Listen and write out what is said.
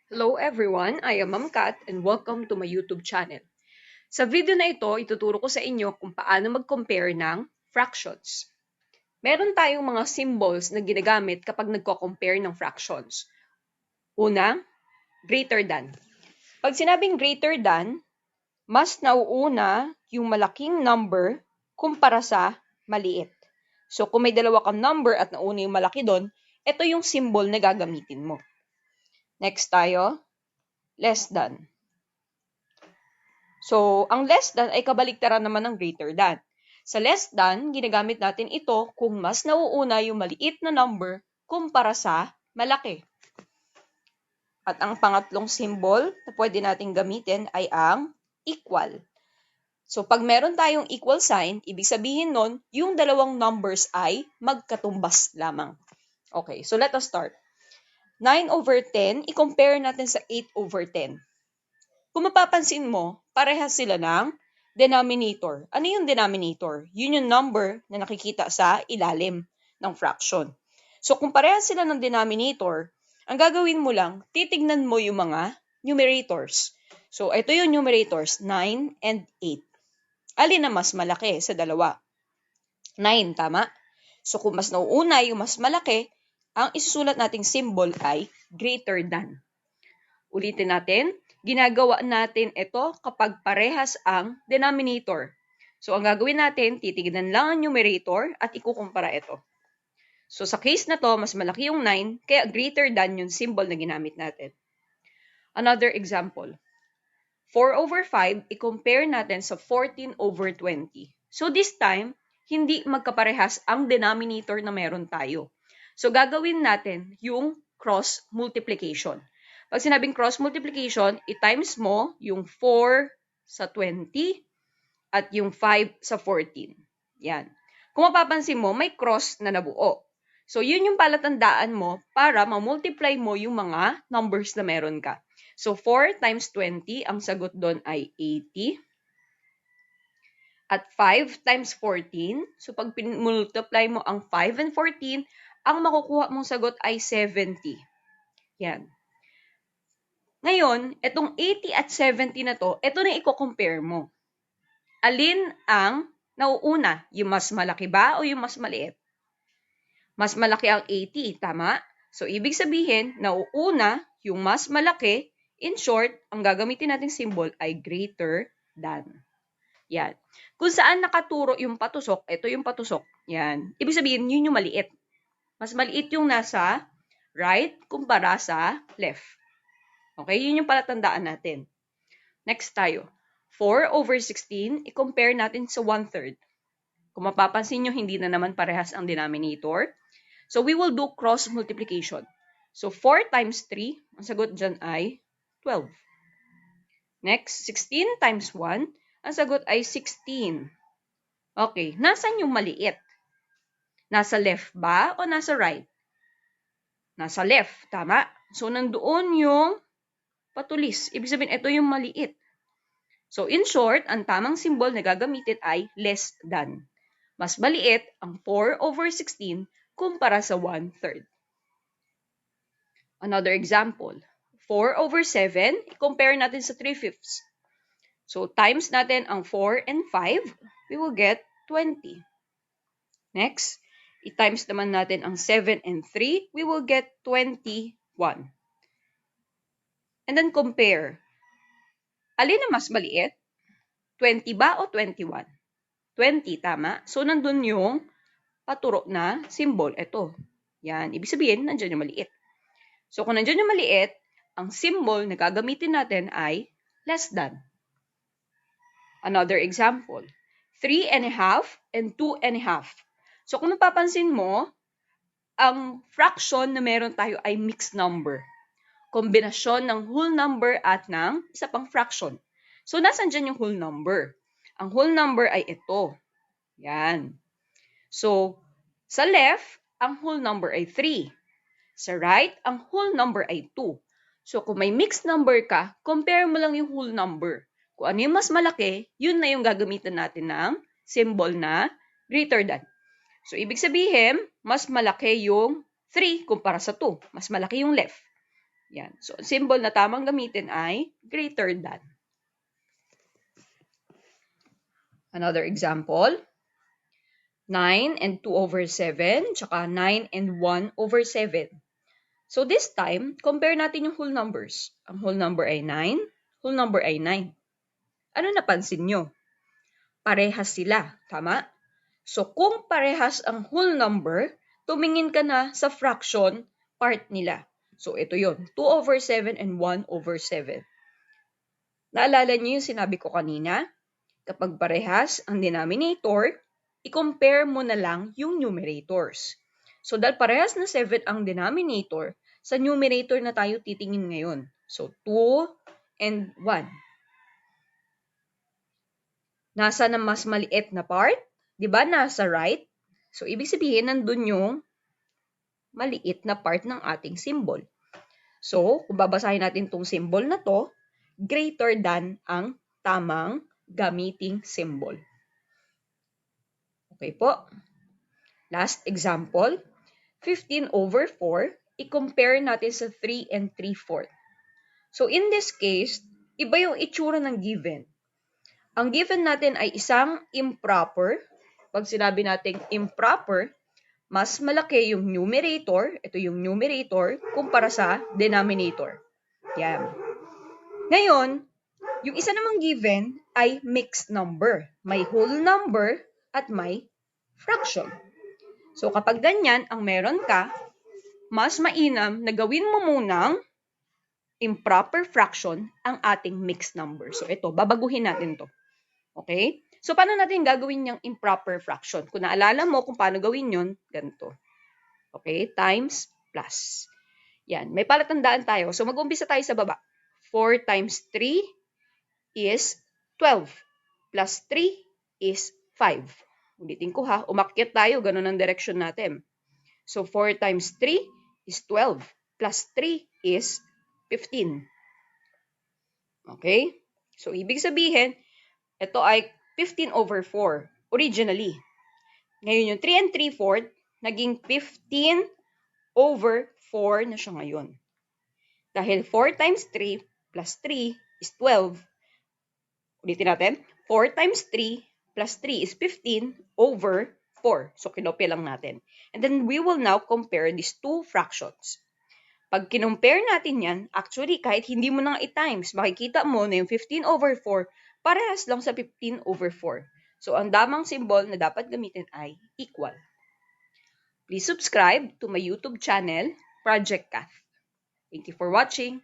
Hello everyone, I am Ma'am Kat and welcome to my YouTube channel. Sa video na ito, ituturo ko sa inyo kung paano mag-compare ng fractions. Meron tayong mga symbols na ginagamit kapag nagko-compare ng fractions. Una, greater than. Pag sinabing greater than, mas nauuna yung malaking number kumpara sa maliit. So kung may dalawa kang number at nauna yung malaki doon, ito yung symbol na gagamitin mo. Next tayo, less than. So, ang less than ay kabaliktaran naman ng greater than. Sa less than, ginagamit natin ito kung mas nauuna yung maliit na number kumpara sa malaki. At ang pangatlong symbol na pwede natin gamitin ay ang equal. So, pag meron tayong equal sign, ibig sabihin nun, yung dalawang numbers ay magkatumbas lamang. Okay, so let us start. 9/10, i-compare natin sa 8/10. Kung mapapansin mo, parehas sila ng denominator. Ano yung denominator? Yun yung number na nakikita sa ilalim ng fraction. So kung parehas sila ng denominator, ang gagawin mo lang, titignan mo yung mga numerators. So ito yung numerators, 9 and 8. Alin na mas malaki sa dalawa? 9, tama? So kung mas nauuna yung mas malaki, ang isusulat nating symbol ay greater than. Ulitin natin, ginagawa natin ito kapag parehas ang denominator. So, ang gagawin natin, titignan lang ang numerator at ikukumpara ito. So, sa case na to, mas malaki yung 9, kaya greater than yung symbol na ginamit natin. Another example. 4/5, i-compare natin sa 14/20. So, this time, hindi magkaparehas ang denominator na meron tayo. So, gagawin natin yung cross multiplication. Pag sinabing cross multiplication, i-times mo yung 4 sa 20 at yung 5 sa 14. Yan. Kung mapapansin mo, may cross na nabuo. So, yun yung palatandaan mo para ma-multiply mo yung mga numbers na meron ka. So, 4 times 20, ang sagot doon ay 80. At 5 times 14, so pag multiply mo ang 5 and 14, ang makukuha mong sagot ay 70. Yan. Ngayon, itong 80 at 70 na to, ito na i-compare mo. Alin ang nauuna? Yung mas malaki ba o yung mas maliit? Mas malaki ang 80, tama? So, ibig sabihin, nauuna yung mas malaki. In short, ang gagamitin nating symbol ay greater than. Yan. Kung saan nakaturo yung patusok, ito yung patusok. Yan. Ibig sabihin, yun yung maliit. Mas maliit yung nasa right kumpara sa left. Okay, yun yung palatandaan natin. Next tayo. 4/16, i-compare natin sa 1/3. Kung mapapansin nyo, hindi na naman parehas ang denominator. So, we will do cross multiplication. So, 4 times 3, ang sagot dyan ay 12. Next, 16 times 1, ang sagot ay 16. Okay, nasan yung maliit? Nasa left ba o nasa right? Nasa left, tama? So, nandoon yung patulis. Ibig sabihin, ito yung maliit. So, in short, ang tamang symbol na gagamitin ay less than. Mas maliit ang 4/16 kumpara sa 1/3. Another example. 4/7, i-compare natin sa 3/5. So, times natin ang 4 and 5, we will get 20. Next, i-times naman natin ang 7 and 3, we will get 21. And then compare. Alin na mas maliit? 20 ba o 21? 20, tama? So, nandun yung paturo na symbol. Ito. Yan. Ibig sabihin, nandyan yung maliit. So, kung nandyan yung maliit, ang symbol na gagamitin natin ay less than. Another example. 3.5 and 2.5. So, kung napapansin mo, ang fraction na meron tayo ay mixed number. Kombinasyon ng whole number at ng isa pang fraction. So, nasan dyan yung whole number? Ang whole number ay ito. Yan. So, sa left, ang whole number ay 3. Sa right, ang whole number ay 2. So, kung may mixed number ka, compare mo lang yung whole number. Kung ano yung mas malaki, yun na yung gagamitan natin ng symbol na greater than. So, ibig sabihin, mas malaki yung 3 kumpara sa 2. Mas malaki yung left. Yan. So, symbol na tamang gamitin ay greater than. Another example, 9 and 2 over 7, tsaka 9 and 1 over 7. So this time, compare natin yung whole numbers. Ang whole number ay 9, whole number ay 9. Ano napansin nyo? Parehas sila, tama? So kung parehas ang whole number, tumingin ka na sa fraction part nila. So ito yon, 2 over 7 and 1 over 7. Naalala niyo yung sinabi ko kanina? Kapag parehas ang denominator, i-compare mo na lang yung numerators. So dahil parehas na 7 ang denominator, sa numerator na tayo titingin ngayon. So 2 and 1. Nasa na mas maliit na part? 'Di ba nasa right? So ibig sabihin nandun yung maliit na part ng ating symbol. So kung babasahin natin tong symbol na to, greater than ang tamang gamiting symbol. Okay po. Last example, 15 over 4, i-compare natin sa 3 and 3/4. So in this case, iba yung itsura ng given. Ang given natin ay isang improper. Pag sinabi natin improper, mas malaki yung numerator, ito yung numerator, kumpara sa denominator. Yan. Ngayon, yung isa namang given ay mixed number. May whole number at may fraction. So kapag ganyan ang meron ka, mas mainam na gawin mo munang improper fraction ang ating mixed number. So ito, babaguhin natin to. Okay? So paano natin gagawin yung improper fraction? Kung naalala mo kung paano gawin yon, ganito. Okay? Times plus. Yan. May palatandaan tayo. So mag-umpisa tayo sa baba. 4 times 3 is 12. Plus 3 is 5. Ulitin ko ha. Umakyat tayo. Ganun ang direction natin. So 4 times 3 is 12. Plus 3 is 15. Okay? So ibig sabihin, ito ay 15 over 4 originally. Ngayon yung 3 and 3/4, naging 15 over 4 na siya ngayon. Dahil 4 times 3 plus 3 is 12. Ulitin natin. 4 times 3 plus 3 is 15 over 4. So, kinopya lang natin. And then, we will now compare these two fractions. Pag kinompare natin yan, actually, kahit hindi mo nang i-times, makikita mo na yung 15 over 4, parehas lang sa 15 over 4. So, ang damang symbol na dapat gamitin ay equal. Please subscribe to my YouTube channel, Project Cath. Thank you for watching.